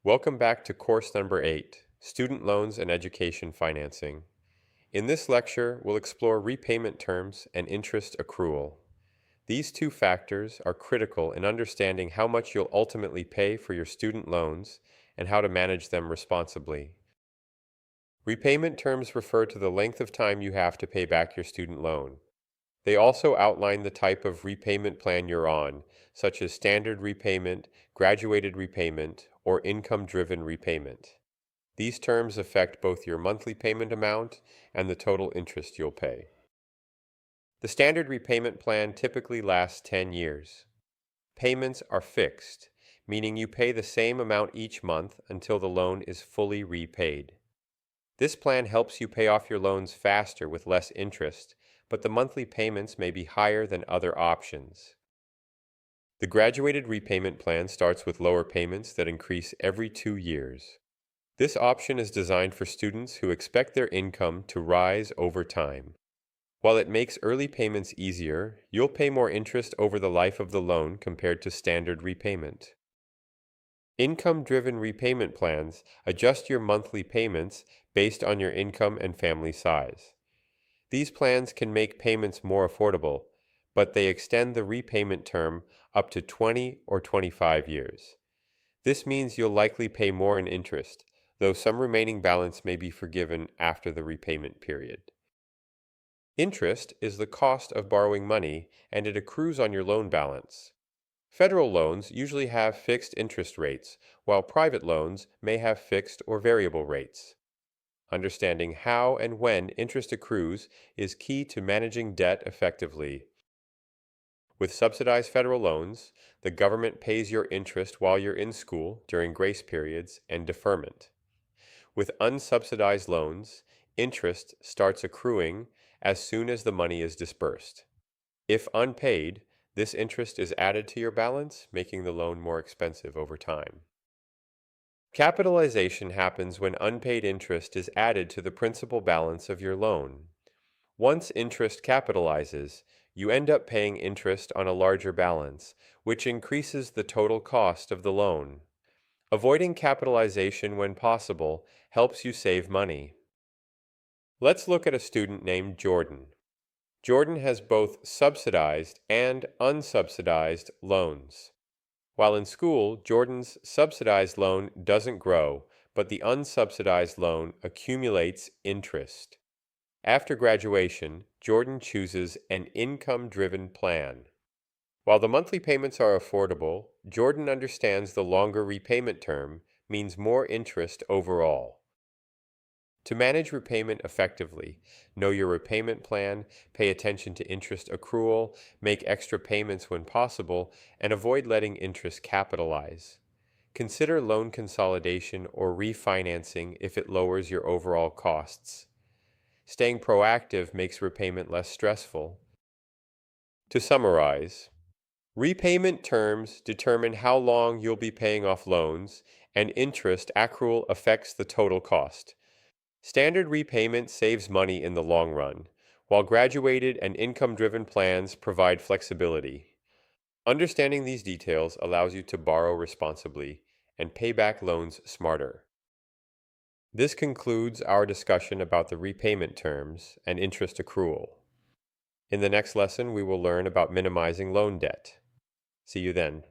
Welcome back to course number 8, Student Loans and Education Financing. In this lecture, we'll explore repayment terms and interest accrual. These two factors are critical in understanding how much you'll ultimately pay for your student loans and how to manage them responsibly. Repayment terms refer to the length of time you have to pay back your student loan. They also outline the type of repayment plan you're on, such as standard repayment, graduated repayment, or income-driven repayment. These terms affect both your monthly payment amount and the total interest you'll pay. The standard repayment plan typically lasts 10 years. Payments are fixed, meaning you pay the same amount each month until the loan is fully repaid. This plan helps you pay off your loans faster with less interest, but the monthly payments may be higher than other options. The graduated repayment plan starts with lower payments that increase every 2 years. This option is designed for students who expect their income to rise over time. While it makes early payments easier, you'll pay more interest over the life of the loan compared to standard repayment. Income-driven repayment plans adjust your monthly payments based on your income and family size. These plans can make payments more affordable, but they extend the repayment term up to 20 or 25 years. This means you'll likely pay more in interest, though some remaining balance may be forgiven after the repayment period. Interest is the cost of borrowing money, and it accrues on your loan balance. Federal loans usually have fixed interest rates, while private loans may have fixed or variable rates. Understanding how and when interest accrues is key to managing debt effectively. With subsidized federal loans, the government pays your interest while you're in school during grace periods and deferment. With unsubsidized loans, interest starts accruing as soon as the money is disbursed. If unpaid, this interest is added to your balance, making the loan more expensive over time. Capitalization happens when unpaid interest is added to the principal balance of your loan. Once interest capitalizes, you end up paying interest on a larger balance, which increases the total cost of the loan. Avoiding capitalization when possible helps you save money. Let's look at a student named Jordan. Jordan has both subsidized and unsubsidized loans. While in school, Jordan's subsidized loan doesn't grow, but the unsubsidized loan accumulates interest. After graduation, Jordan chooses an income-driven plan. While the monthly payments are affordable, Jordan understands the longer repayment term means more interest overall. To manage repayment effectively, know your repayment plan, pay attention to interest accrual, make extra payments when possible, and avoid letting interest capitalize. Consider loan consolidation or refinancing if it lowers your overall costs. Staying proactive makes repayment less stressful. To summarize, repayment terms determine how long you'll be paying off loans, and interest accrual affects the total cost. Standard repayment saves money in the long run, while graduated and income-driven plans provide flexibility. Understanding these details allows you to borrow responsibly and pay back loans smarter. This concludes our discussion about the repayment terms and interest accrual. In the next lesson, we will learn about minimizing loan debt. See you then.